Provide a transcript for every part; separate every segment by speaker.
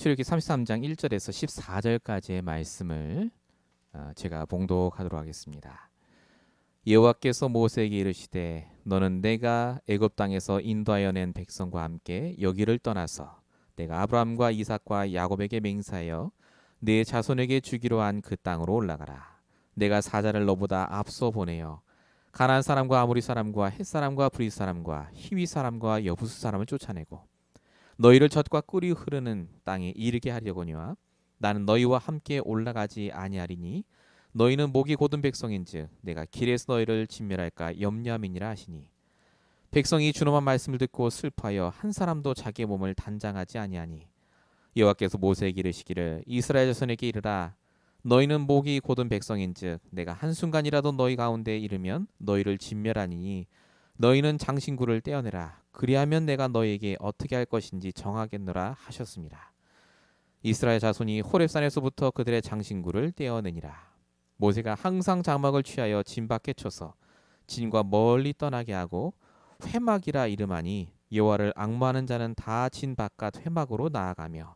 Speaker 1: 출애굽기 33장 1절에서 14절까지의 말씀을 제가 봉독하도록 하겠습니다. 여호와께서 모세에게 이르시되 너는 내가 애굽 땅에서 인도하여 낸 백성과 함께 여기를 떠나서 내가 아브라함과 이삭과 야곱에게 맹세하여 네 자손에게 주기로 한 그 땅으로 올라가라. 내가 사자를 너보다 앞서 보내어 가나안 사람과 아모리 사람과 헷 사람과 브릿 사람과 히위 사람과 여부스 사람을 쫓아내고 너희를 젖과 꿀이 흐르는 땅에 이르게 하려거니와 나는 너희와 함께 올라가지 아니하리니 너희는 목이 곧은 백성인즉 내가 길에서 너희를 진멸할까 염려함이니라 하시니 백성이 준엄한 말씀을 듣고 슬퍼하여 한 사람도 자기의 몸을 단장하지 아니하니 여호와께서 모세에게 이르시기를 이스라엘 자손에게 이르라 너희는 목이 곧은 백성인즉 내가 한순간이라도 너희 가운데 이르면 너희를 진멸하니니 너희는 장신구를 떼어내라 그리하면 내가 너희에게 어떻게 할 것인지 정하겠노라 하셨습니다. 이스라엘 자손이 호렙산에서부터 그들의 장신구를 떼어내니라. 모세가 항상 장막을 취하여 진 밖에 쳐서 진과 멀리 떠나게 하고 회막이라 이름하니 여호와를 앙모하는 자는 다 진 바깥 회막으로 나아가며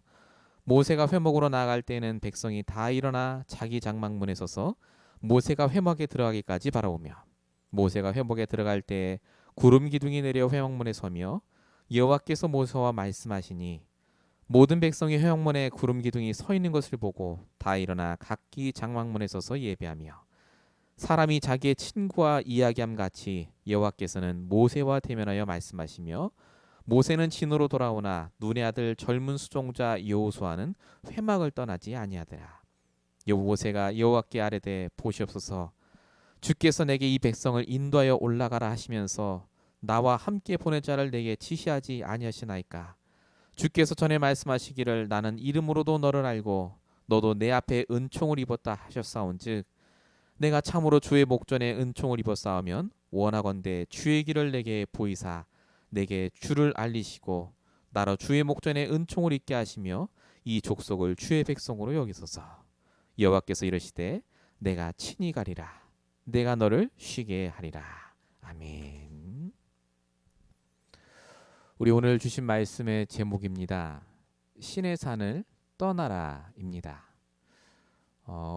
Speaker 1: 모세가 회막으로 나아갈 때에는 백성이 다 일어나 자기 장막문에 서서 모세가 회막에 들어가기까지 바라보며 모세가 회막에 들어갈 때에 구름 기둥이 내려 회막문에 서며 여호와께서 모세와 말씀하시니 모든 백성이 회막문에 구름 기둥이 서 있는 것을 보고 다 일어나 각기 장막문에 서서 예배하며 사람이 자기의 친구와 이야기함 같이 여호와께서는 모세와 대면하여 말씀하시며 모세는 진으로 돌아오나 눈의 아들 젊은 수종자 여호수아는 회막을 떠나지 아니하더라. 모세가 여호와께 아뢰되 보시옵소서 주께서 내게 이 백성을 인도하여 올라가라 하시면서 나와 함께 보낼 자를 내게 지시하지 아니하시나이까. 주께서 전에 말씀하시기를 나는 이름으로도 너를 알고 너도 내 앞에 은총을 입었다 하셨사온즉 내가 참으로 주의 목전에 은총을 입었사오면 원하건대 주의 길을 내게 보이사 내게 주를 알리시고 나로 주의 목전에 은총을 입게 하시며 이 족속을 주의 백성으로 여기소서. 여호와께서 이르시되 내가 친히 가리라 내가 너를 쉬게 하리라. 아멘. 우리 오늘 주신 말씀의 제목입니다. 신의 산을 떠나라입니다.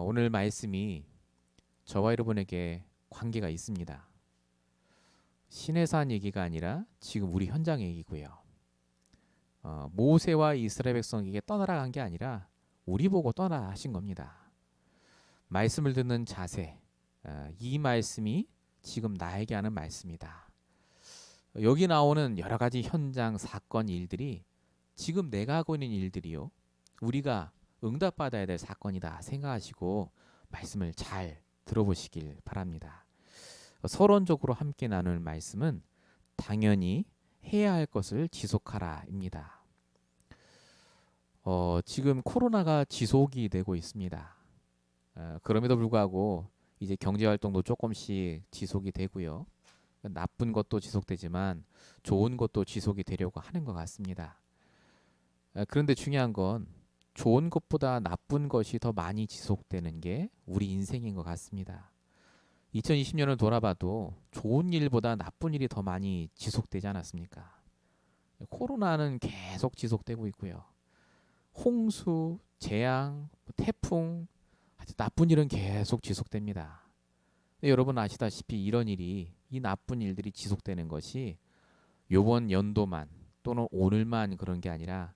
Speaker 1: 오늘 말씀이 저와 여러분에게 관계가 있습니다. 신의 산 얘기가 아니라 지금 우리 현장 얘기고요. 모세와 이스라엘 백성에게 떠나라 간 게 아니라 우리 보고 떠나라 하신 겁니다. 말씀을 듣는 자세, 이 말씀이 지금 나에게 하는 말씀이다. 여기 나오는 여러 가지 현장, 사건, 일들이 지금 내가 하고 있는 일들이요. 우리가 응답받아야 될 사건이다 생각하시고 말씀을 잘 들어보시길 바랍니다. 서론적으로 함께 나눌 말씀은 당연히 해야 할 것을 지속하라입니다. 지금 코로나가 지속이 되고 있습니다. 그럼에도 불구하고 이제 경제활동도 조금씩 지속이 되고요. 나쁜 것도 지속되지만 좋은 것도 지속이 되려고 하는 것 같습니다. 그런데 중요한 건 좋은 것보다 나쁜 것이 더 많이 지속되는 게 우리 인생인 것 같습니다. 2020년을 돌아봐도 좋은 일보다 나쁜 일이 더 많이 지속되지 않았습니까? 코로나는 계속 지속되고 있고요. 홍수, 재앙, 태풍, 아주 나쁜 일은 계속 지속됩니다. 여러분 아시다시피 이런 일이 이 나쁜 일들이 지속되는 것이 요번 연도만 또는 오늘만 그런 게 아니라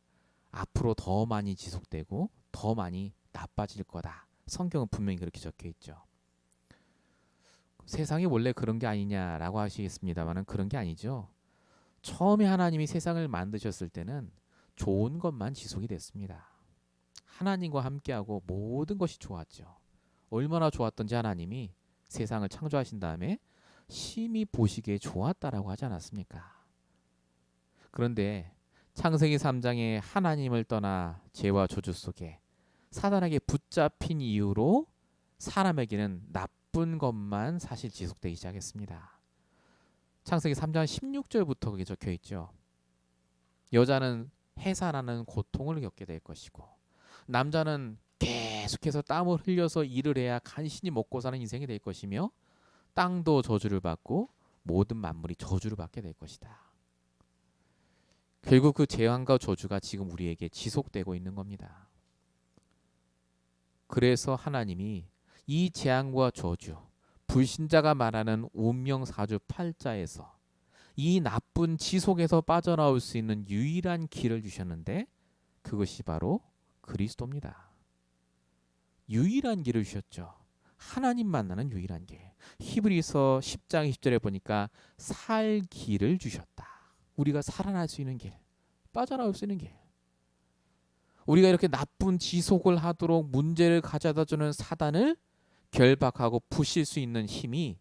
Speaker 1: 앞으로 더 많이 지속되고 더 많이 나빠질 거다. 성경은 분명히 그렇게 적혀 있죠. 세상이 원래 그런 게 아니냐라고 하시겠습니다만은 그런 게 아니죠. 처음에 하나님이 세상을 만드셨을 때는 좋은 것만 지속이 됐습니다. 하나님과 함께하고 모든 것이 좋았죠. 얼마나 좋았던지 하나님이 세상을 창조하신 다음에 심히 보시기에 좋았다라고 하지 않았습니까? 그런데 창세기 3장에 하나님을 떠나 죄와 저주 속에 사단에게 붙잡힌 이후로 사람에게는 나쁜 것만 사실 지속되기 시작했습니다. 창세기 3장 16절부터 그게 적혀 있죠. 여자는 해산하는 고통을 겪게 될 것이고 남자는 계속해서 땀을 흘려서 일을 해야 간신히 먹고 사는 인생이 될 것이며 땅도 저주를 받고 모든 만물이 저주를 받게 될 것이다. 결국 그 재앙과 저주가 지금 우리에게 지속되고 있는 겁니다. 그래서 하나님이 이 재앙과 저주, 불신자가 말하는 운명사주 팔자에서 이 나쁜 지속에서 빠져나올 수 있는 유일한 길을 주셨는데 그것이 바로 그리스도입니다. 유일한 길을 주셨죠. 하나님 만나는 유일한 길. 히브리서 10장 20절에 보니까 살 길을 주셨다. 우리가 살아날 수 있는 길, 빠져나올 수 있는 길. 우리가 이렇게 나쁜 지속을 하도록 문제를 가져다 주는 사단을 결박하고 부실 수 있는 힘이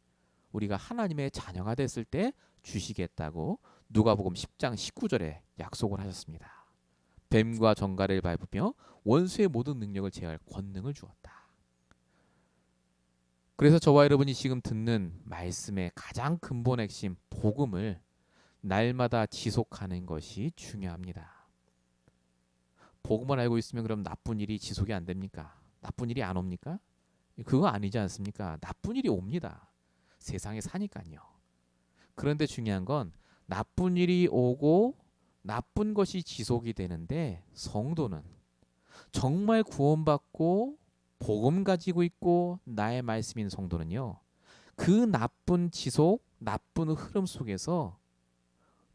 Speaker 1: 우리가 하나님의 자녀가 됐을 때 주시겠다고 누가복음 10장 19절에 약속을 하셨습니다. 뱀과 정갈을 밟으며 원수의 모든 능력을 제어할 권능을 주었다. 그래서 저와 여러분이 지금 듣는 말씀의 가장 근본 핵심 복음을 날마다 지속하는 것이 중요합니다. 복음을 알고 있으면 그럼 나쁜 일이 지속이 안 됩니까? 나쁜 일이 안 옵니까? 그거 아니지 않습니까? 나쁜 일이 옵니다. 세상에 사니까요. 그런데 중요한 건 나쁜 일이 오고 나쁜 것이 지속이 되는데 성도는 정말 구원받고 복음 가지고 있고 나의 말씀인 성도는요. 그 나쁜 지속, 나쁜 흐름 속에서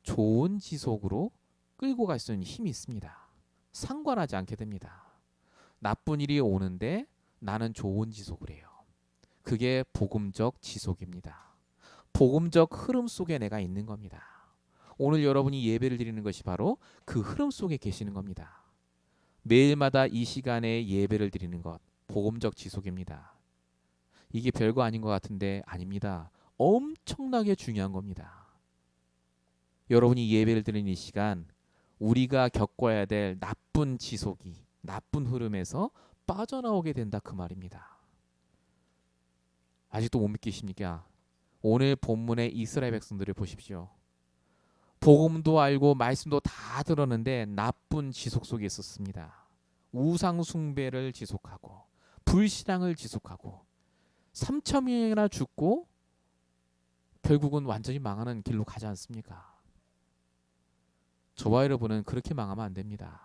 Speaker 1: 좋은 지속으로 끌고 갈 수 있는 힘이 있습니다. 상관하지 않게 됩니다. 나쁜 일이 오는데 나는 좋은 지속을 해요. 그게 복음적 지속입니다. 복음적 흐름 속에 내가 있는 겁니다. 오늘 여러분이 예배를 드리는 것이 바로 그 흐름 속에 계시는 겁니다. 매일마다 이 시간에 예배를 드리는 것, 복음적 지속입니다. 이게 별거 아닌 것 같은데 아닙니다. 엄청나게 중요한 겁니다. 여러분이 예배를 드리는 이 시간, 우리가 겪어야 될 나쁜 지속이, 나쁜 흐름에서 빠져나오게 된다 그 말입니다. 아직도 못 믿기십니까? 오늘 본문의 이스라엘 백성들을 보십시오. 복음도 알고 말씀도 다 들었는데 나쁜 지속 속에 있었습니다. 우상 숭배를 지속하고 불신앙을 지속하고 3천 명이나 죽고 결국은 완전히 망하는 길로 가지 않습니까? 저와 여러분은 그렇게 망하면 안 됩니다.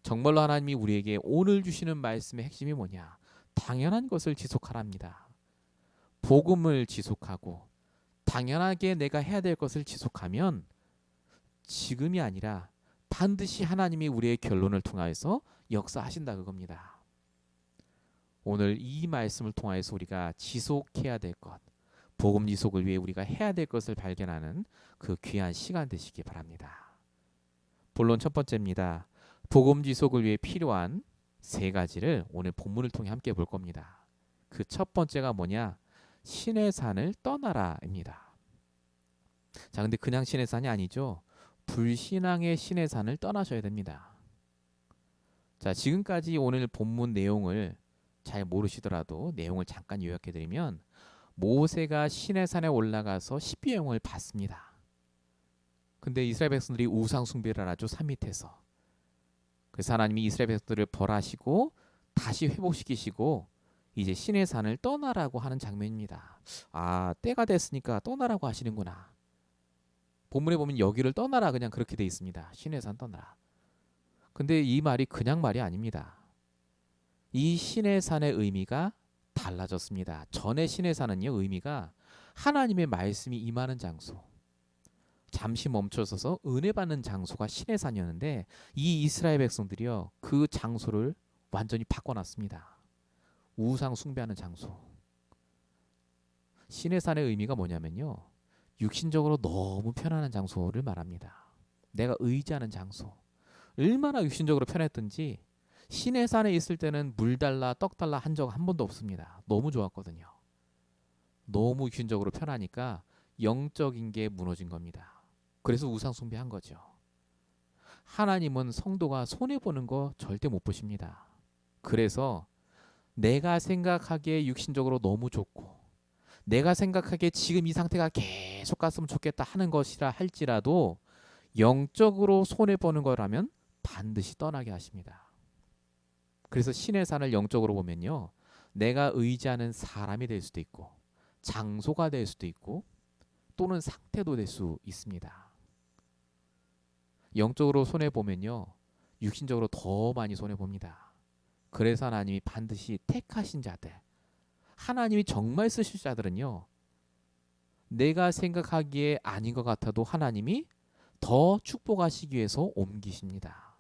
Speaker 1: 정말로 하나님이 우리에게 오늘 주시는 말씀의 핵심이 뭐냐? 당연한 것을 지속하랍니다. 복음을 지속하고 당연하게 내가 해야 될 것을 지속하면 지금이 아니라 반드시 하나님이 우리의 결론을 통하여서 역사하신다 그겁니다. 오늘 이 말씀을 통하여서 우리가 지속해야 될 것, 복음 지속을 위해 우리가 해야 될 것을 발견하는 그 귀한 시간 되시기 바랍니다. 본론 첫 번째입니다. 복음 지속을 위해 필요한 세 가지를 오늘 본문을 통해 함께 볼 겁니다. 그 첫 번째가 뭐냐? 신의 산을 떠나라입니다. 자, 근데 그냥 신의 산이 아니죠. 불신앙의 신의 산을 떠나셔야 됩니다. 자, 지금까지 오늘 본문 내용을 잘 모르시더라도 내용을 잠깐 요약해 드리면 모세가 신의 산에 올라가서 십계명을 받습니다. 근데 이스라엘 백성들이 우상 숭배를 하죠. 산 밑에서. 그래서 하나님이 이스라엘 백성들을 벌하시고 다시 회복시키시고 이제 신의 산을 떠나라고 하는 장면입니다. 아, 때가 됐으니까 떠나라고 하시는구나. 본문에 보면 여기를 떠나라 그냥 그렇게 돼 있습니다. 신의 산 떠나라. 근데 이 말이 그냥 말이 아닙니다. 이 신의 산의 의미가 달라졌습니다. 전에 신의 산은요, 의미가 하나님의 말씀이 임하는 장소, 잠시 멈춰서서 은혜 받는 장소가 신의 산이었는데 이 이스라엘 백성들이요, 그 장소를 완전히 바꿔놨습니다. 우상 숭배하는 장소. 신의 산의 의미가 뭐냐면요, 육신적으로 너무 편안한 장소를 말합니다. 내가 의지하는 장소. 얼마나 육신적으로 편했든지 신의 산에 있을 때는 물 달라 떡 달라 한 적 한 번도 없습니다. 너무 좋았거든요. 너무 육신적으로 편하니까 영적인 게 무너진 겁니다. 그래서 우상 숭배한 거죠. 하나님은 성도가 손해보는 거 절대 못 보십니다. 그래서 내가 생각하기에 육신적으로 너무 좋고 내가 생각하기에 지금 이 상태가 계속 갔으면 좋겠다 하는 것이라 할지라도 영적으로 손해보는 거라면 반드시 떠나게 하십니다. 그래서 신의 산을 영적으로 보면요, 내가 의지하는 사람이 될 수도 있고 장소가 될 수도 있고 또는 상태도 될 수 있습니다. 영적으로 손해 보면요, 육신적으로 더 많이 손해 봅니다. 그래서 하나님이 반드시 택하신 자들, 하나님이 정말 쓰실 자들은요, 내가 생각하기에 아닌 것 같아도 하나님이 더 축복하시기 위해서 옮기십니다.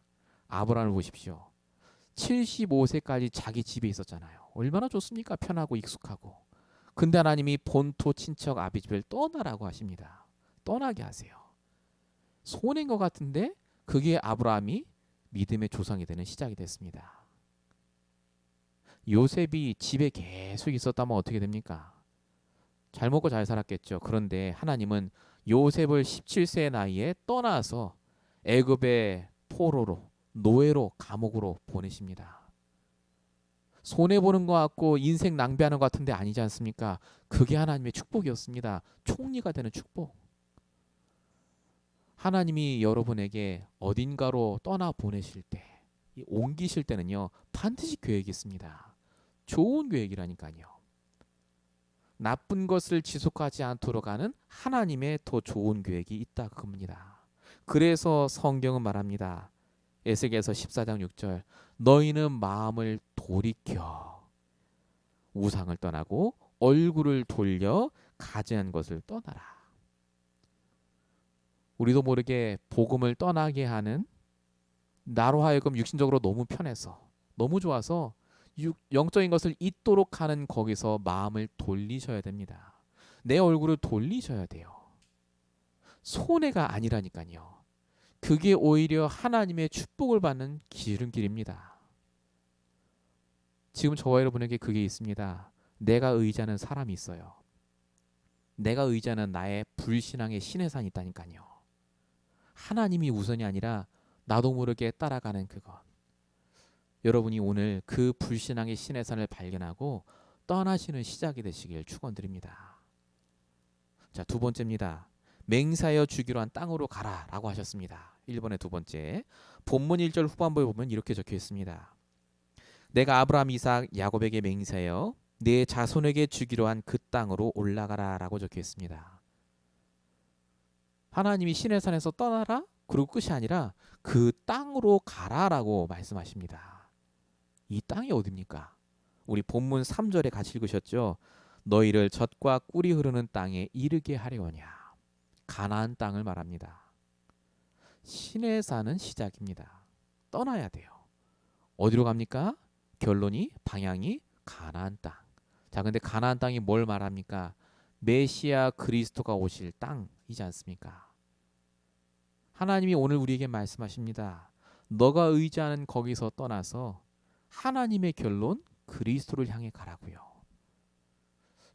Speaker 1: 아브라함을 보십시오. 75세까지 자기 집에 있었잖아요. 얼마나 좋습니까? 편하고 익숙하고. 근데 하나님이 본토 친척 아비 집을 떠나라고 하십니다. 떠나게 하세요. 손해인 것 같은데 그게 아브라함이 믿음의 조상이 되는 시작이 됐습니다. 요셉이 집에 계속 있었다면 어떻게 됩니까? 잘 먹고 잘 살았겠죠. 그런데 하나님은 요셉을 17세 나이에 떠나서 애굽의 포로로, 노예로, 감옥으로 보내십니다. 손해보는 것 같고 인생 낭비하는 것 같은데 아니지 않습니까? 그게 하나님의 축복이었습니다. 총리가 되는 축복. 하나님이 여러분에게 어딘가로 떠나 보내실 때, 옮기실 때는요, 반드시 계획이 있습니다. 좋은 계획이라니까요. 나쁜 것을 지속하지 않도록 하는 하나님의 더 좋은 계획이 있다 그겁니다. 그래서 성경은 말합니다. 에스겔서 14장 6절, 너희는 마음을 돌이켜 우상을 떠나고 얼굴을 돌려 가증한 것을 떠나라. 우리도 모르게 복음을 떠나게 하는, 나로 하여금 육신적으로 너무 편해서, 너무 좋아서 영적인 것을 잊도록 하는 거기서 마음을 돌리셔야 됩니다. 내 얼굴을 돌리셔야 돼요. 손해가 아니라니까요. 그게 오히려 하나님의 축복을 받는 기름길입니다. 지금 저와 여러분에게 그게 있습니다. 내가 의지하는 사람이 있어요. 내가 의지하는 나의 불신앙의 신의 산이 있다니까요. 하나님이 우선이 아니라 나도 모르게 따라가는 그것. 여러분이 오늘 그 불신앙의 신의 산을 발견하고 떠나시는 시작이 되시길 축원드립니다. 자, 두 번째입니다. 맹세하여 주기로 한 땅으로 가라라고 하셨습니다. 1번의 두 번째. 본문 1절 후반부에 보면 이렇게 적혀 있습니다. 내가 아브라함, 이삭, 야곱에게 맹세하여 내 자손에게 주기로 한 그 땅으로 올라가라라고 적혀 있습니다. 하나님이 신의 산에서 떠나라? 그리고 끝이 아니라 그 땅으로 가라라고 말씀하십니다. 이 땅이 어디입니까? 우리 본문 3절에 같이 읽으셨죠? 너희를 젖과 꿀이 흐르는 땅에 이르게 하려냐. 가나안 땅을 말합니다. 신의 산은 시작입니다. 떠나야 돼요. 어디로 갑니까? 결론이, 방향이 가나안 땅. 자, 근데 가나안 땅이 뭘 말합니까? 메시아 그리스도가 오실 땅이지 않습니까? 하나님이 오늘 우리에게 말씀하십니다. 너가 의지하는 거기서 떠나서 하나님의 결론, 그리스도를 향해 가라고요.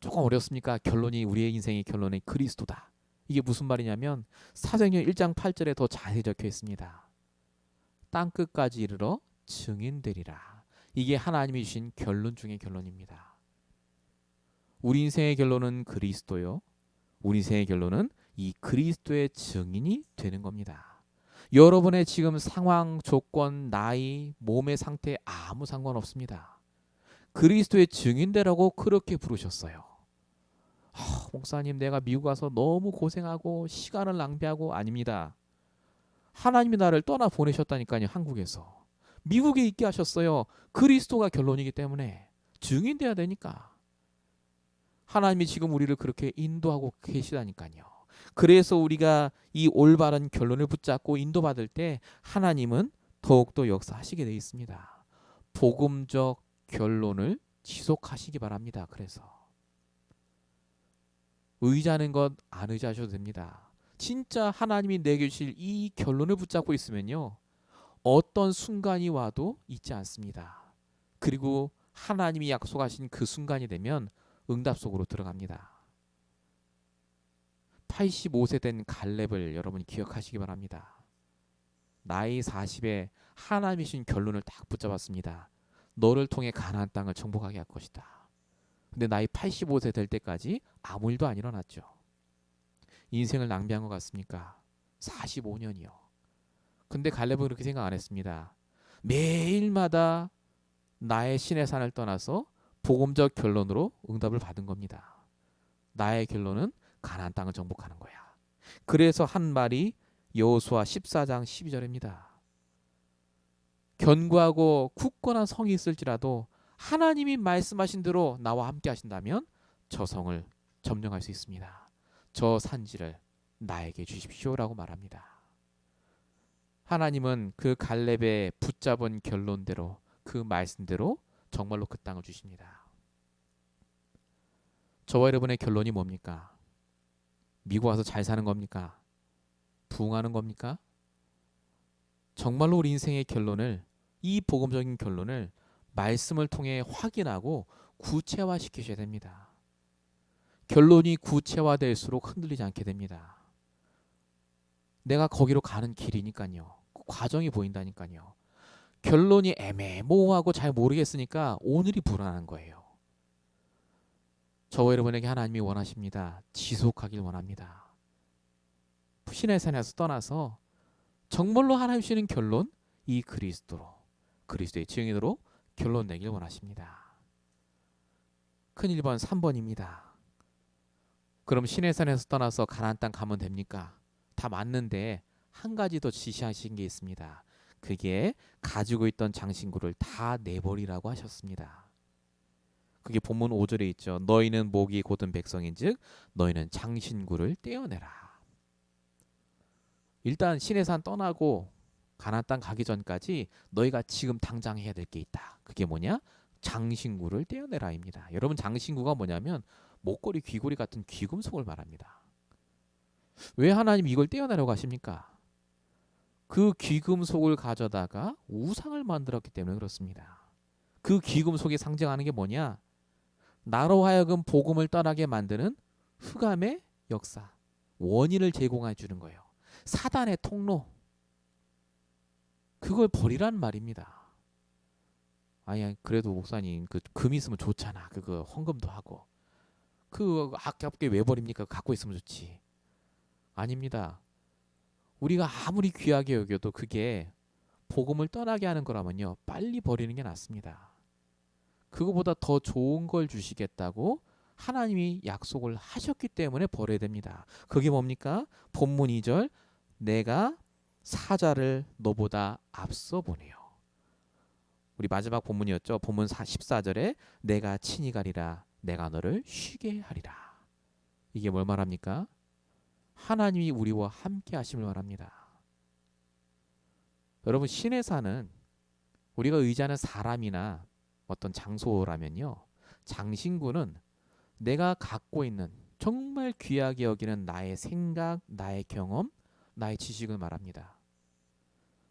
Speaker 1: 조금 어렵습니까? 결론이, 우리의 인생의 결론이 그리스도다. 이게 무슨 말이냐면 사도행전 1장 8절에 더 자세히 적혀 있습니다. 땅끝까지 이르러 증인되리라. 이게 하나님이 주신 결론 중의 결론입니다. 우리 인생의 결론은 그리스도요. 우리 인생의 결론은 이 그리스도의 증인이 되는 겁니다. 여러분의 지금 상황, 조건, 나이, 몸의 상태 아무 상관없습니다. 그리스도의 증인되라고 그렇게 부르셨어요. 목사님, 내가 미국 가서 너무 고생하고 시간을 낭비하고. 아닙니다. 하나님이 나를 떠나 보내셨다니까요. 한국에서 미국에 있게 하셨어요. 그리스도가 결론이기 때문에 증인돼야 되니까. 하나님이 지금 우리를 그렇게 인도하고 계시다니까요. 그래서 우리가 이 올바른 결론을 붙잡고 인도받을 때 하나님은 더욱더 역사하시게 되어 있습니다. 복음적 결론을 지속하시기 바랍니다. 그래서 의지하는 것 안 의지하셔도 됩니다. 진짜 하나님이 내게 주실 이 결론을 붙잡고 있으면요, 어떤 순간이 와도 잊지 않습니다. 그리고 하나님이 약속하신 그 순간이 되면 응답 속으로 들어갑니다. 85세 된 갈렙을 여러분 기억하시기 바랍니다. 나이 40에 하나님이 주신 결론을 딱 붙잡았습니다. 너를 통해 가나안 땅을 정복하게 할 것이다. 근데 나이 85세 될 때까지 아무 일도 안 일어났죠. 인생을 낭비한 것 같습니까? 45년이요. 근데 갈렙은 그렇게 생각 안 했습니다. 매일마다 나의 신의 산을 떠나서 복음적 결론으로 응답을 받은 겁니다. 나의 결론은 가나안 땅을 정복하는 거야. 그래서 한 말이 여호수아 14장 12절입니다. 견고하고 굳건한 성이 있을지라도 하나님이 말씀하신 대로 나와 함께 하신다면 저 성을 점령할 수 있습니다. 저 산지를 나에게 주십시오라고 말합니다. 하나님은 그 갈렙의 붙잡은 결론대로 그 말씀대로 정말로 그 땅을 주십니다. 저와 여러분의 결론이 뭡니까? 미국 와서 잘 사는 겁니까? 부흥하는 겁니까? 정말로 우리 인생의 결론을, 이 복음적인 결론을 말씀을 통해 확인하고 구체화시키셔야 됩니다. 결론이 구체화될수록 흔들리지 않게 됩니다. 내가 거기로 가는 길이니까요. 그 과정이 보인다니까요. 결론이 애매모호하고 잘 모르겠으니까 오늘이 불안한 거예요. 저와 여러분에게 하나님이 원하십니다. 지속하길 원합니다. 신의 산에서 떠나서 정말로 하나님 주시는 결론, 이 그리스도로, 그리스도의 증인으로 결론 내길 원하십니다. 큰 1번, 3번입니다. 그럼 신의 산에서 떠나서 가나안 땅 가면 됩니까? 다 맞는데 한 가지 더 지시하신 게 있습니다. 그게 가지고 있던 장신구를 다 내버리라고 하셨습니다. 그게 본문 5절에 있죠. 너희는 목이 곧은 백성인즉 너희는 장신구를 떼어내라. 일단 신의 산 떠나고 가나안 땅 가기 전까지 너희가 지금 당장 해야 될 게 있다. 그게 뭐냐? 장신구를 떼어내라입니다. 여러분, 장신구가 뭐냐면 목걸이, 귀걸이 같은 귀금속을 말합니다. 왜 하나님 이걸 떼어내라고 하십니까? 그 귀금속을 가져다가 우상을 만들었기 때문에 그렇습니다. 그 귀금속이 상징하는 게 뭐냐? 나로 하여금 복음을 떠나게 만드는 흑암의 역사, 원인을 제공해 주는 거예요. 사단의 통로, 그걸 버리란 말입니다. 아니, 그래도 목사님 그 금 있으면 좋잖아. 그거 헌금도 하고. 그 아깝게 왜 버립니까? 갖고 있으면 좋지. 아닙니다. 우리가 아무리 귀하게 여겨도 그게 복음을 떠나게 하는 거라면요, 빨리 버리는 게 낫습니다. 그거보다 더 좋은 걸 주시겠다고 하나님이 약속을 하셨기 때문에 버려야 됩니다. 그게 뭡니까? 본문 2절, 내가 사자를 너보다 앞서 보내요. 우리 마지막 본문이었죠. 본문 14절에 내가 친히 가리라, 내가 너를 쉬게 하리라. 이게 뭘 말합니까? 하나님이 우리와 함께 하심을 말합니다. 여러분, 신의 산은 우리가 의지하는 사람이나 어떤 장소라면요, 장신구는 내가 갖고 있는 정말 귀하게 여기는 나의 생각, 나의 경험, 나의 지식을 말합니다.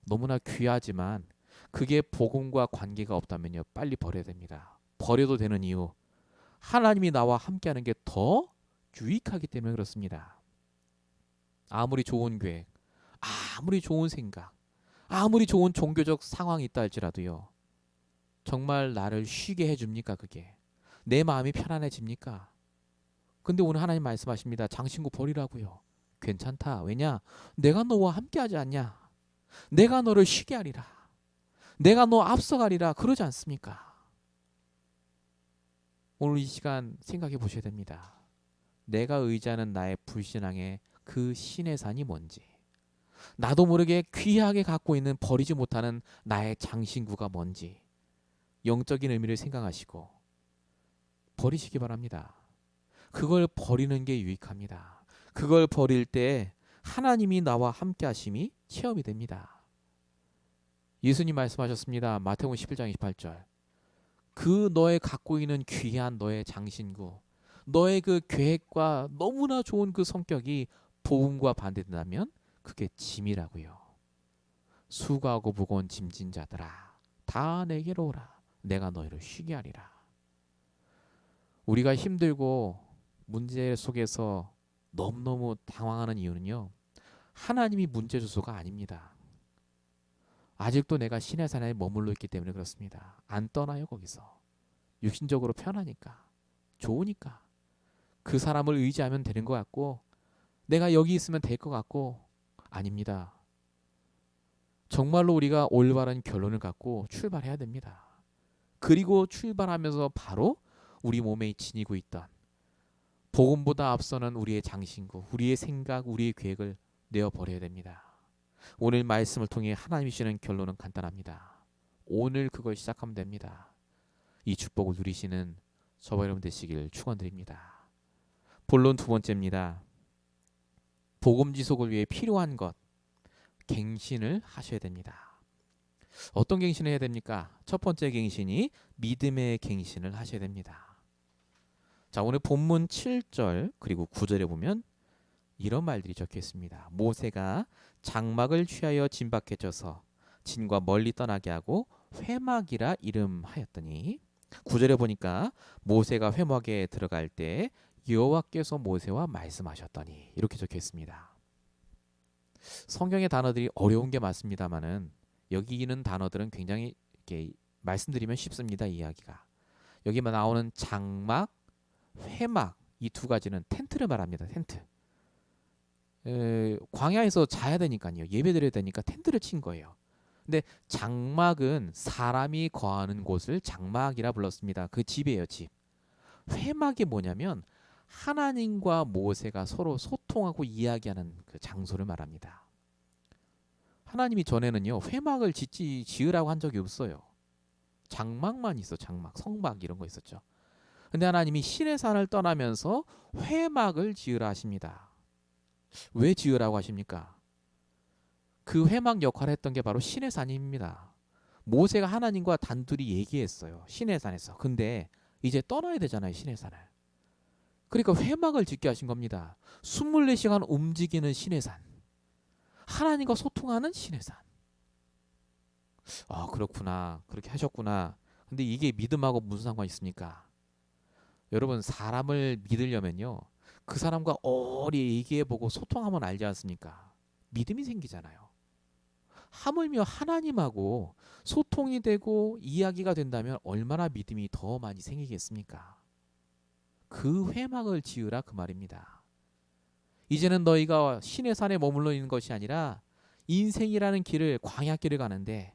Speaker 1: 너무나 귀하지만 그게 복음과 관계가 없다면요, 빨리 버려야 됩니다. 버려도 되는 이유, 하나님이 나와 함께하는 게 더 유익하기 때문에 그렇습니다. 아무리 좋은 계획, 아무리 좋은 생각, 아무리 좋은 종교적 상황이 있다 할지라도요, 정말 나를 쉬게 해줍니까? 그게 내 마음이 편안해집니까? 근데 오늘 하나님 말씀하십니다. 장신구 버리라고요. 괜찮다. 왜냐? 내가 너와 함께하지 않냐? 내가 너를 쉬게 하리라. 내가 너 앞서가리라. 그러지 않습니까? 오늘 이 시간 생각해 보셔야 됩니다. 내가 의지하는 나의 불신앙의 그 신의 산이 뭔지, 나도 모르게 귀하게 갖고 있는 버리지 못하는 나의 장신구가 뭔지 영적인 의미를 생각하시고 버리시기 바랍니다. 그걸 버리는 게 유익합니다. 그걸 버릴 때 하나님이 나와 함께 하심이 체험이 됩니다. 예수님 말씀하셨습니다. 마태복음 11장 28절. 그 너의 갖고 있는 귀한 너의 장신구, 너의 그 계획과 너무나 좋은 그 성격이 복음과 반대된다면 그게 짐이라고요. 수고하고 무거운 짐진 자들아, 다 내게로 오라. 내가 너희를 쉬게 하리라. 우리가 힘들고 문제 속에서 너무너무 당황하는 이유는요, 하나님이 문제 주소가 아닙니다. 아직도 내가 신의 산에 머물러 있기 때문에 그렇습니다. 안 떠나요. 거기서 육신적으로 편하니까, 좋으니까 그 사람을 의지하면 되는 것 같고, 내가 여기 있으면 될 것 같고, 아닙니다. 정말로 우리가 올바른 결론을 갖고 출발해야 됩니다. 그리고 출발하면서 바로 우리 몸에 지니고 있던 복음보다 앞서는 우리의 장신구, 우리의 생각, 우리의 계획을 내어버려야 됩니다. 오늘 말씀을 통해 하나님이 주시는 결론은 간단합니다. 오늘 그걸 시작하면 됩니다. 이 축복을 누리시는 저와 여러분 되시길 축원드립니다. 본론 두 번째입니다. 복음 지속을 위해 필요한 것, 갱신을 하셔야 됩니다. 어떤 갱신을 해야 됩니까? 첫 번째 갱신이 믿음의 갱신을 하셔야 됩니다. 자, 오늘 본문 7절 그리고 9절에 보면 이런 말들이 적혀 있습니다. 모세가 장막을 취하여 진박해져서 진과 멀리 떠나게 하고 회막이라 이름하였더니 9절에 보니까 모세가 회막에 들어갈 때 여호와께서 모세와 말씀하셨더니 이렇게 적혀 있습니다. 성경의 단어들이 어려운 게 맞습니다만은 여기 있는 단어들은 굉장히 이렇게 말씀드리면 쉽습니다. 이야기가. 여기만 나오는 장막, 회막 이 두 가지는 텐트를 말합니다. 텐트. 광야에서 자야 되니까요. 예배 드려야 되니까 텐트를 친 거예요. 근데 장막은 사람이 거하는 곳을 장막이라 불렀습니다. 그 집이에요, 집. 회막이 뭐냐면 하나님과 모세가 서로 소통하고 이야기하는 그 장소를 말합니다. 하나님이 전에는요, 회막을 지으라고 한 적이 없어요. 장막만 있어, 장막, 성막 이런 거 있었죠. 근데 하나님이 신의 산을 떠나면서 회막을 지으라 하십니다. 왜 지으라고 하십니까? 그 회막 역할을 했던 게 바로 신의 산입니다. 모세가 하나님과 단둘이 얘기했어요. 신의 산에서. 근데 이제 떠나야 되잖아요. 신의 산을. 그러니까 회막을 짓게 하신 겁니다. 24시간 움직이는 신의 산. 하나님과 소통하는 신의 산. 아, 그렇구나. 그렇게 하셨구나. 근데 이게 믿음하고 무슨 상관이 있습니까? 여러분, 사람을 믿으려면요. 그 사람과 오래 얘기해보고 소통하면 알지 않습니까? 믿음이 생기잖아요. 하물며 하나님하고 소통이 되고 이야기가 된다면 얼마나 믿음이 더 많이 생기겠습니까? 그 회막을 지으라 그 말입니다. 이제는 너희가 신의 산에 머물러 있는 것이 아니라 인생이라는 길을 광야길을 가는데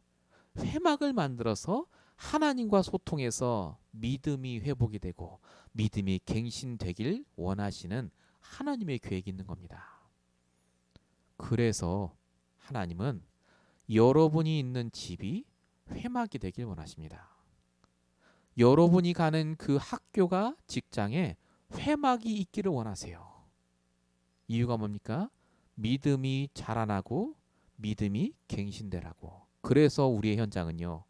Speaker 1: 회막을 만들어서 하나님과 소통해서 믿음이 회복이 되고 믿음이 갱신되길 원하시는 하나님의 계획이 있는 겁니다. 그래서 하나님은 여러분이 있는 집이 회막이 되길 원하십니다. 여러분이 가는 그 학교가 직장에 회막이 있기를 원하세요. 이유가 뭡니까? 믿음이 자라나고 믿음이 갱신되라고. 그래서 우리의 현장은요.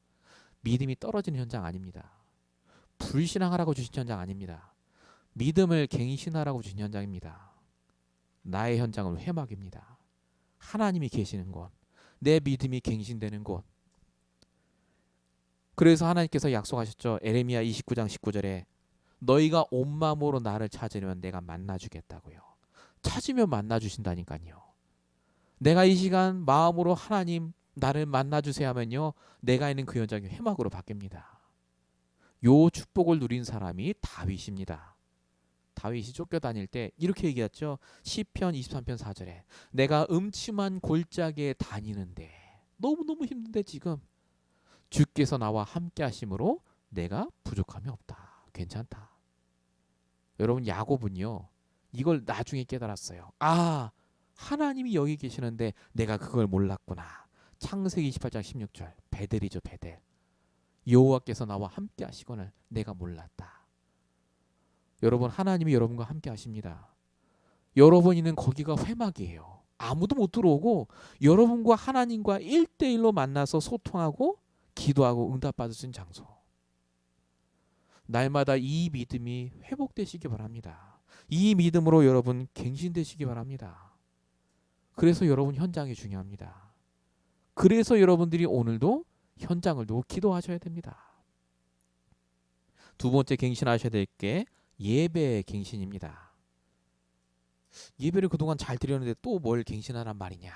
Speaker 1: 믿음이 떨어지는 현장 아닙니다. 불신앙하라고 주신 현장 아닙니다. 믿음을 갱신하라고 주신 현장입니다. 나의 현장은 회막입니다. 하나님이 계시는 곳. 내 믿음이 갱신되는 곳. 그래서 하나님께서 약속하셨죠. 에레미야 29장 19절에 너희가 온 마음으로 나를 찾으면 내가 만나주겠다고요. 찾으면 만나주신다니까요. 내가 이 시간 마음으로 하나님 나를 만나주세요 하면요. 내가 있는 그 현장이 회막으로 바뀝니다. 요 축복을 누린 사람이 다윗입니다. 다윗이 쫓겨다닐 때 이렇게 얘기했죠. 시편 23편 4절에 내가 음침한 골짜기에 다니는데 너무너무 힘든데 지금 주께서 나와 함께 하심으로 내가 부족함이 없다. 괜찮다. 여러분 야곱은요. 이걸 나중에 깨달았어요. 아, 하나님이 여기 계시는데 내가 그걸 몰랐구나. 창세기 28장 16절 베델이죠. 베델. 여호와께서 나와 함께 하시거늘 내가 몰랐다. 여러분 하나님이 여러분과 함께 하십니다. 여러분 있는 거기가 회막이에요. 아무도 못 들어오고 여러분과 하나님과 1대1로 만나서 소통하고 기도하고 응답받을 수 있는 장소. 날마다 이 믿음이 회복되시기 바랍니다. 이 믿음으로 여러분 갱신되시기 바랍니다. 그래서 여러분 현장이 중요합니다. 그래서 여러분들이 오늘도 현장을 두고 기도하셔야 됩니다. 두 번째 갱신하셔야 될 게 예배의 갱신입니다. 예배를 그동안 잘 드렸는데 또 뭘 갱신하란 말이냐.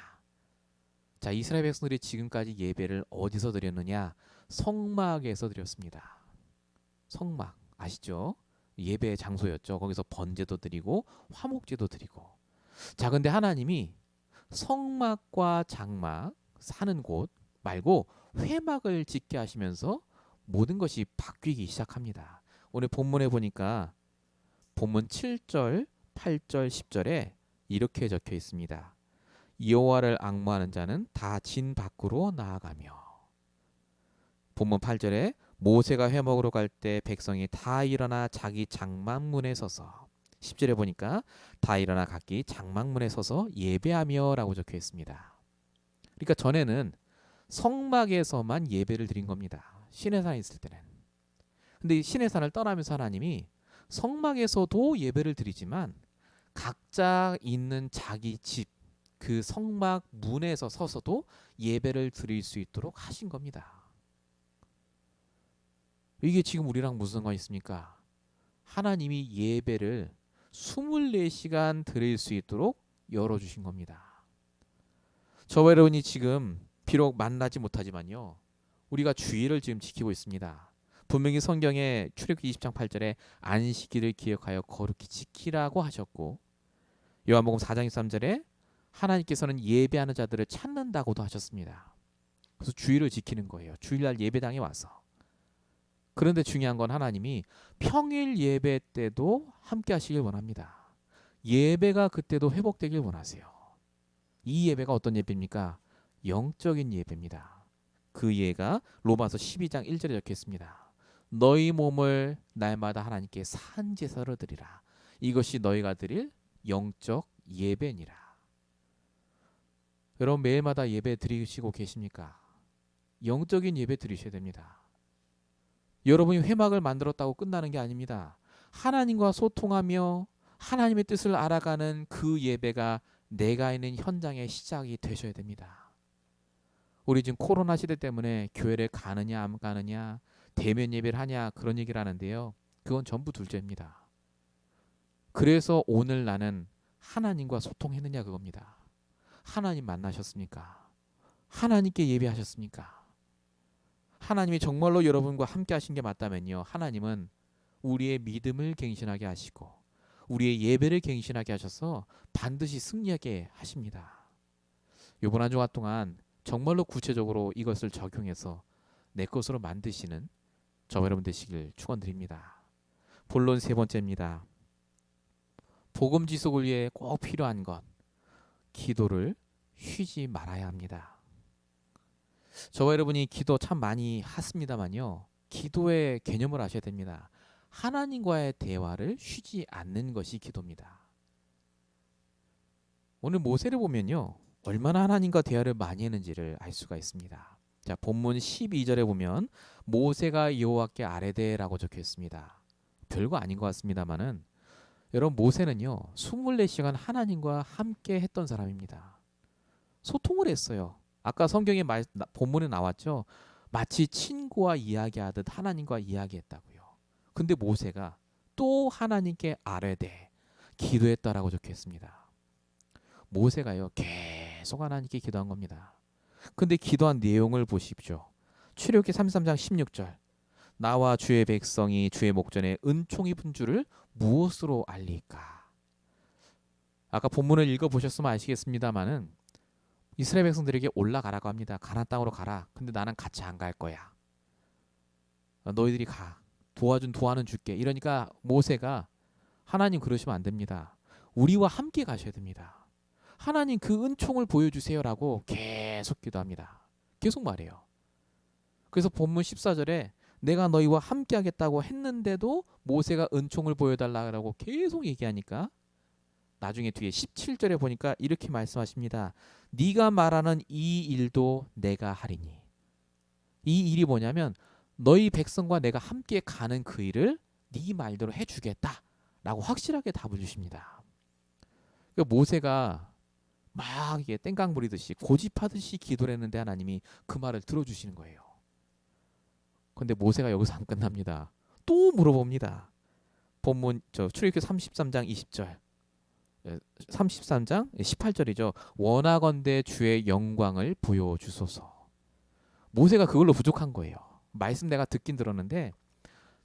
Speaker 1: 자, 이스라엘 백성들이 지금까지 예배를 어디서 드렸느냐? 성막에서 드렸습니다. 성막 아시죠? 예배의 장소였죠. 거기서 번제도 드리고 화목제도 드리고. 자, 근데 하나님이 성막과 장막 사는 곳 말고 회막을 짓게 하시면서 모든 것이 바뀌기 시작합니다. 오늘 본문에 보니까 본문 7절, 8절, 10절에 이렇게 적혀 있습니다. 여호와를 앙모하는 자는 다 진 밖으로 나아가며. 본문 8절에 모세가 회막으로 갈 때 백성이 다 일어나 자기 장막문에 서서, 10절에 보니까 다 일어나 각기 장막문에 서서 예배하며라고 적혀 있습니다. 그러니까 전에는 성막에서만 예배를 드린 겁니다. 시내산에 있을 때는. 근데 이 시내산을 떠나면서 하나님이 성막에서도 예배를 드리지만 각자 있는 자기 집, 그 성막 문에서 서서도 예배를 드릴 수 있도록 하신 겁니다. 이게 지금 우리랑 무슨 상관이 있습니까? 하나님이 예배를 24시간 드릴 수 있도록 열어주신 겁니다. 저와 여러분이 지금 비록 만나지 못하지만요, 우리가 주의를 지금 지키고 있습니다. 분명히 성경에 출애굽기 20장 8절에 안식일을 기억하여 거룩히 지키라고 하셨고, 요한복음 4장 23절에 하나님께서는 예배하는 자들을 찾는다고도 하셨습니다. 그래서 주의를 지키는 거예요. 주일날 예배당에 와서. 그런데 중요한 건 하나님이 평일 예배 때도 함께 하시길 원합니다. 예배가 그때도 회복되길 원하세요. 이 예배가 어떤 예배입니까? 영적인 예배입니다. 그 예가 로마서 12장 1절에 적혀 있습니다. 너희 몸을 날마다 하나님께 산 제사로 드리라. 이것이 너희가 드릴 영적 예배니라. 여러분 매일마다 예배 드리시고 계십니까? 영적인 예배 드리셔야 됩니다. 여러분이 회막을 만들었다고 끝나는 게 아닙니다. 하나님과 소통하며 하나님의 뜻을 알아가는 그 예배가 내가 있는 현장의 시작이 되셔야 됩니다. 우리 지금 코로나 시대 때문에 교회를 가느냐 안 가느냐, 대면 예배를 하냐 그런 얘기를 하는데요. 그건 전부 둘째입니다. 그래서 오늘 나는 하나님과 소통했느냐 그겁니다. 하나님 만나셨습니까? 하나님께 예배하셨습니까? 하나님이 정말로 여러분과 함께 하신 게 맞다면요, 하나님은 우리의 믿음을 갱신하게 하시고 우리의 예배를 갱신하게 하셔서 반드시 승리하게 하십니다. 이번 한 주간 동안 정말로 구체적으로 이것을 적용해서 내 것으로 만드시는 저와 여러분 되시길 축원드립니다. 본론 세 번째입니다. 복음 지속을 위해 꼭 필요한 것, 기도를 쉬지 말아야 합니다. 저와 여러분이 기도 참 많이 하십니다만요, 기도의 개념을 아셔야 됩니다. 하나님과의 대화를 쉬지 않는 것이 기도입니다. 오늘 모세를 보면요, 얼마나 하나님과 대화를 많이 했는지를 알 수가 있습니다. 자, 본문 12절에 보면 모세가 여호와께 아뢰되라고 적혀 있습니다. 별거 아닌 것 같습니다만은 여러분 모세는요 24시간 하나님과 함께 했던 사람입니다. 소통을 했어요. 아까 성경에 본문에 나왔죠. 마치 친구와 이야기하듯 하나님과 이야기했다고요. 근데 모세가 또 하나님께 아뢰되 기도했다라고 적혀 있습니다. 모세가요 계속 하나님께 기도한 겁니다. 근데 기도한 내용을 보십시오. 출애굽기 33장 16절. 나와 주의 백성이 주의 목전에 은총 입은 줄을 무엇으로 알리까? 아까 본문을 읽어보셨으면 아시겠습니다마는 이스라엘 백성들에게 올라가라고 합니다. 가나안 땅으로 가라. 근데 나는 같이 안 갈 거야. 너희들이 가. 도와는 줄게. 이러니까 모세가 하나님 그러시면 안 됩니다. 우리와 함께 가셔야 됩니다. 하나님 그 은총을 보여주세요라고 계속 기도합니다. 계속 말해요. 그래서 본문 14절에 내가 너희와 함께 하겠다고 했는데도 모세가 은총을 보여달라고 계속 얘기하니까 나중에 뒤에 17절에 보니까 이렇게 말씀하십니다. 네가 말하는 이 일도 내가 하리니. 이 일이 뭐냐면 너희 백성과 내가 함께 가는 그 일을 네 말대로 해주겠다라고 확실하게 답을 주십니다. 그러니까 모세가 막 이게 땡깡 부리듯이 고집하듯이 기도를 했는데 하나님이 그 말을 들어주시는 거예요. 근데 모세가 여기서 안 끝납니다. 또 물어봅니다. 본문 출애굽기 33장 20절. 33장 18절이죠. 원하건대 주의 영광을 보여주소서. 모세가 그걸로 부족한 거예요. 말씀 내가 듣긴 들었는데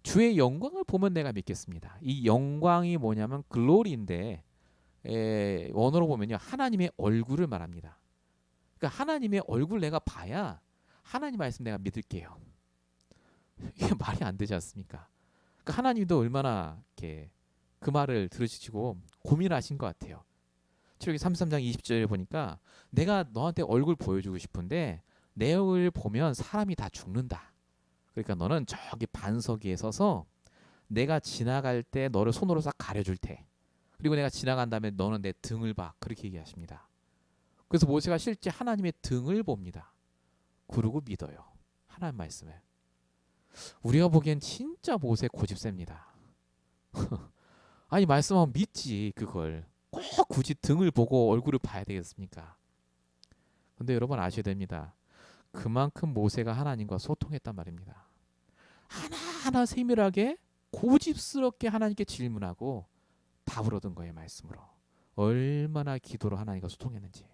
Speaker 1: 주의 영광을 보면 내가 믿겠습니다. 이 영광이 뭐냐면 글로리인데 원어로 보면요 하나님의 얼굴을 말합니다. 그러니까 하나님의 얼굴 내가 봐야 하나님 말씀 내가 믿을게요. 이게 말이 안 되지 않습니까? 그러니까 하나님도 얼마나 이렇게 그 말을 들으시고 고민하신 것 같아요. 출애굽기 33장 20절에 보니까 내가 너한테 얼굴 보여주고 싶은데 내 얼굴 보면 사람이 다 죽는다. 그러니까 너는 저기 반석 위에 서서 내가 지나갈 때 너를 손으로 싹 가려줄 테. 그리고 내가 지나간 다음에 너는 내 등을 봐. 그렇게 얘기하십니다. 그래서 모세가 실제 하나님의 등을 봅니다. 그러고 믿어요. 하나님 말씀을. 우리가 보기엔 진짜 모세 고집셉니다. 아니 말씀하면 믿지 그걸. 꼭 굳이 등을 보고 얼굴을 봐야 되겠습니까? 근데 여러분 아셔야 됩니다. 그만큼 모세가 하나님과 소통했단 말입니다. 하나하나 세밀하게 고집스럽게 하나님께 질문하고 답을 얻은 거예요. 말씀으로. 얼마나 기도로 하나님과 소통했는지.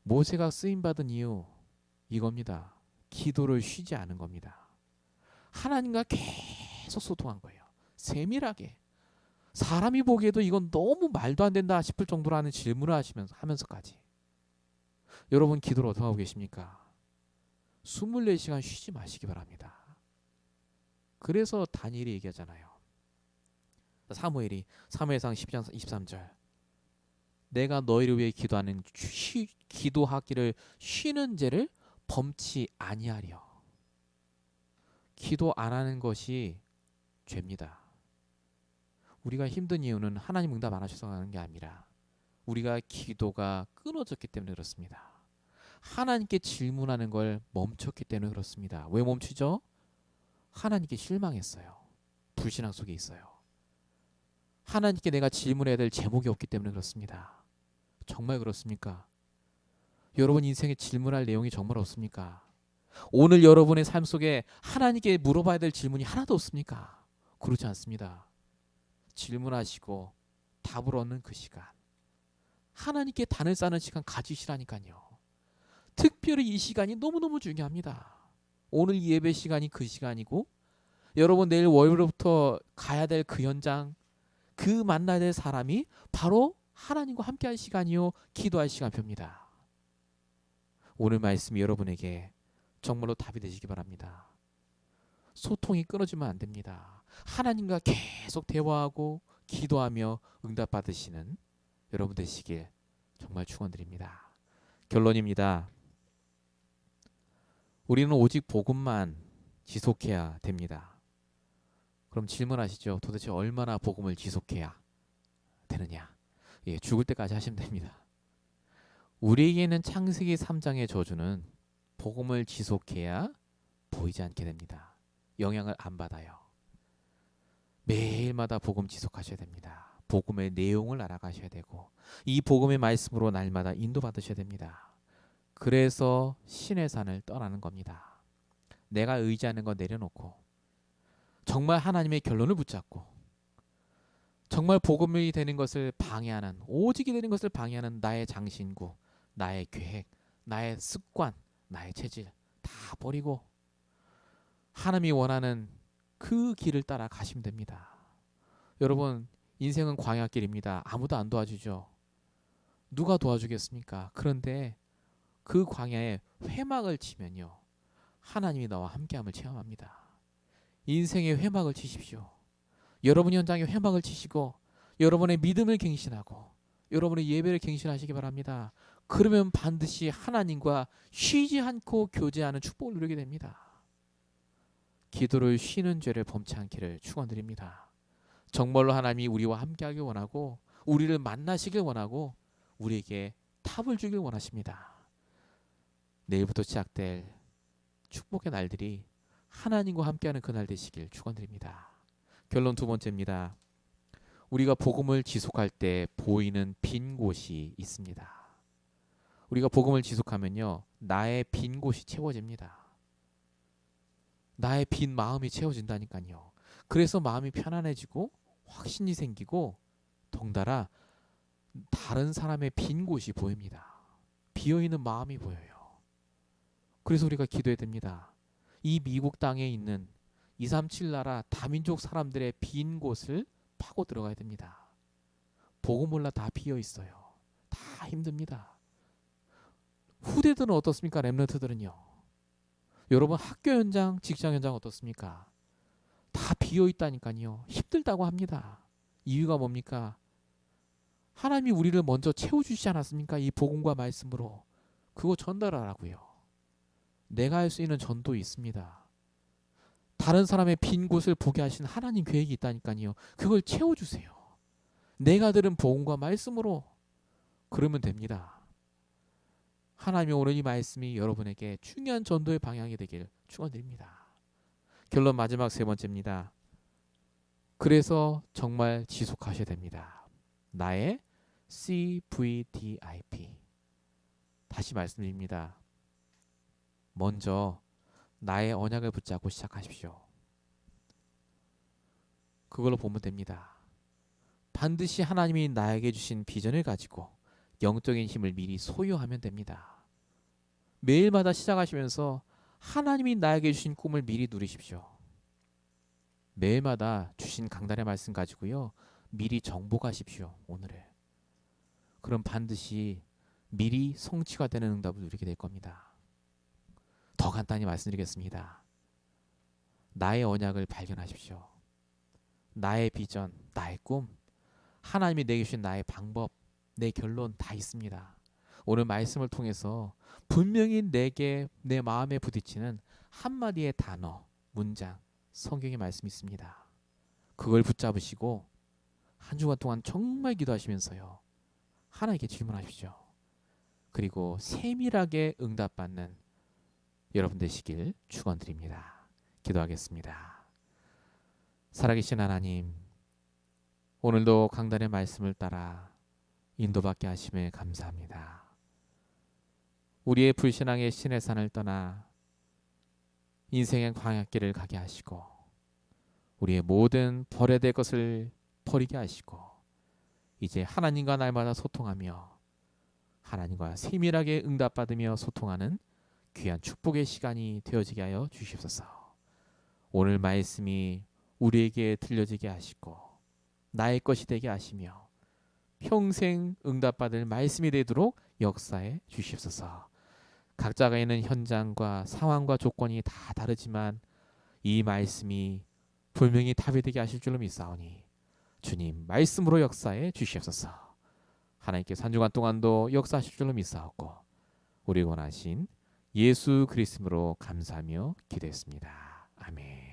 Speaker 1: 모세가 쓰임받은 이유 이겁니다. 기도를 쉬지 않은 겁니다. 하나님과 계속 소통한 거예요. 세밀하게. 사람이 보기에도 이건 너무 말도 안 된다 싶을 정도로 하는 질문을 하면서까지. 여러분 기도를 어떻게 하고 계십니까? 24시간 쉬지 마시기 바랍니다. 그래서 다니엘이 얘기하잖아요. 사무엘상 10장 23절. 내가 너희를 위해 기도하는 기도하기를 쉬는 죄를 범치 아니하려. 기도 안 하는 것이 죄입니다. 우리가 힘든 이유는 하나님 응답 안 하셔서 하는 게 아니라 우리가 기도가 끊어졌기 때문에 그렇습니다. 하나님께 질문하는 걸 멈췄기 때문에 그렇습니다. 왜 멈추죠? 하나님께 실망했어요. 불신앙 속에 있어요. 하나님께 내가 질문해야 될 제목이 없기 때문에 그렇습니다. 정말 그렇습니까? 여러분 인생에 질문할 내용이 정말 없습니까? 오늘 여러분의 삶 속에 하나님께 물어봐야 될 질문이 하나도 없습니까? 그렇지 않습니다. 질문하시고 답을 얻는 그 시간, 하나님께 단을 쌓는 시간 가지시라니까요. 특별히 이 시간이 너무너무 중요합니다. 오늘 예배 시간이 그 시간이고 여러분 내일 월요일부터 가야 될 그 현장, 그 만나야 될 사람이 바로 하나님과 함께할 시간이요 기도할 시간표입니다. 오늘 말씀이 여러분에게 정말로 답이 되시기 바랍니다. 소통이 끊어지면 안 됩니다. 하나님과 계속 대화하고 기도하며 응답받으시는 여러분 되시길 정말 축원드립니다. 결론입니다. 우리는 오직 복음만 지속해야 됩니다. 그럼 질문하시죠. 도대체 얼마나 복음을 지속해야 되느냐? 예, 죽을 때까지 하시면 됩니다. 우리에게는 창세기 3장의 저주는 복음을 지속해야 보이지 않게 됩니다. 영향을 안 받아요. 매일마다 복음 지속하셔야 됩니다. 복음의 내용을 알아가셔야 되고 이 복음의 말씀으로 날마다 인도받으셔야 됩니다. 그래서 신의 산을 떠나는 겁니다. 내가 의지하는 거 내려놓고 정말 하나님의 결론을 붙잡고 정말 복음이 되는 것을 방해하는, 오직이 되는 것을 방해하는 나의 장신구, 나의 계획, 나의 습관, 나의 체질 다 버리고 하나님이 원하는 그 길을 따라 가시면 됩니다. 여러분 인생은 광야길입니다. 아무도 안 도와주죠. 누가 도와주겠습니까? 그런데 그 광야에 회막을 치면요 하나님이 나와 함께함을 체험합니다. 인생의 회막을 치십시오. 여러분 현장에 회막을 치시고 여러분의 믿음을 갱신하고 여러분의 예배를 갱신하시기 바랍니다. 그러면 반드시 하나님과 쉬지 않고 교제하는 축복을 누리게 됩니다. 기도를 쉬는 죄를 범치 않기를 축원드립니다. 정말로 하나님이 우리와 함께하길 원하고 우리를 만나시길 원하고 우리에게 답을 주길 원하십니다. 내일부터 시작될 축복의 날들이 하나님과 함께하는 그날 되시길 축원드립니다. 결론 두 번째입니다. 우리가 복음을 지속할 때 보이는 빈 곳이 있습니다. 우리가 복음을 지속하면요 나의 빈 곳이 채워집니다. 나의 빈 마음이 채워진다니까요. 그래서 마음이 편안해지고 확신이 생기고 덩달아 다른 사람의 빈 곳이 보입니다. 비어있는 마음이 보여요. 그래서 우리가 기도해야 됩니다. 이 미국 땅에 있는 237 나라 다민족 사람들의 빈 곳을 파고 들어가야 됩니다. 복음 몰라 다 비어 있어요. 다 힘듭니다. 후대들은 어떻습니까? 렘넌트들은요. 여러분 학교 현장, 직장 현장 어떻습니까? 다 비어 있다니까요. 힘들다고 합니다. 이유가 뭡니까? 하나님이 우리를 먼저 채워주시지 않았습니까? 이 복음과 말씀으로. 그거 전달하라고요. 내가 할 수 있는 전도 있습니다. 다른 사람의 빈 곳을 보게 하신 하나님 계획이 있다니까요. 그걸 채워주세요. 내가 들은 복음과 말씀으로. 그러면 됩니다. 하나님이 오늘 이 말씀이 여러분에게 중요한 전도의 방향이 되길 축원드립니다. 결론 마지막 세 번째입니다. 그래서 정말 지속하셔야 됩니다. 나의 CVDIP. 다시 말씀드립니다. 먼저 나의 언약을 붙잡고 시작하십시오. 그걸로 보면 됩니다. 반드시 하나님이 나에게 주신 비전을 가지고 영적인 힘을 미리 소유하면 됩니다. 매일마다 시작하시면서 하나님이 나에게 주신 꿈을 미리 누리십시오. 매일마다 주신 강단의 말씀 가지고요. 미리 정복하십시오. 오늘을. 그럼 반드시 미리 성취가 되는 응답을 누리게 될 겁니다. 더 간단히 말씀드리겠습니다. 나의 언약을 발견하십시오. 나의 비전, 나의 꿈, 하나님이 내게 주신 나의 방법, 내 결론 다 있습니다. 오늘 말씀을 통해서 분명히 내게 내 마음에 부딪히는 한마디의 단어, 문장, 성경의 말씀이 있습니다. 그걸 붙잡으시고 한 주간 동안 정말 기도하시면서요. 하나님께 질문하십시오. 그리고 세밀하게 응답받는 여러분 되시길 축원드립니다. 기도하겠습니다. 살아계신 하나님, 오늘도 강단의 말씀을 따라 인도받게 하심에 감사합니다. 우리의 불신앙의 신의 산을 떠나 인생의 광야길을 가게 하시고 우리의 모든 버려야 될 것을 버리게 하시고 이제 하나님과 날마다 소통하며 하나님과 세밀하게 응답받으며 소통하는 귀한 축복의 시간이 되어지게 하여 주시옵소서. 오늘 말씀이 우리에게 들려지게 하시고 나의 것이 되게 하시며 평생 응답받을 말씀이 되도록 역사해 주시옵소서. 각자가 있는 현장과 상황과 조건이 다 다르지만 이 말씀이 분명히 답이 되게 하실 줄로 믿사오니 주님 말씀으로 역사해 주시옵소서. 하나님께서 한 주간 동안도 역사하실 줄로 믿사옵고 우리 원하신 예수 그리스도로 감사하며 기도했습니다. 아멘.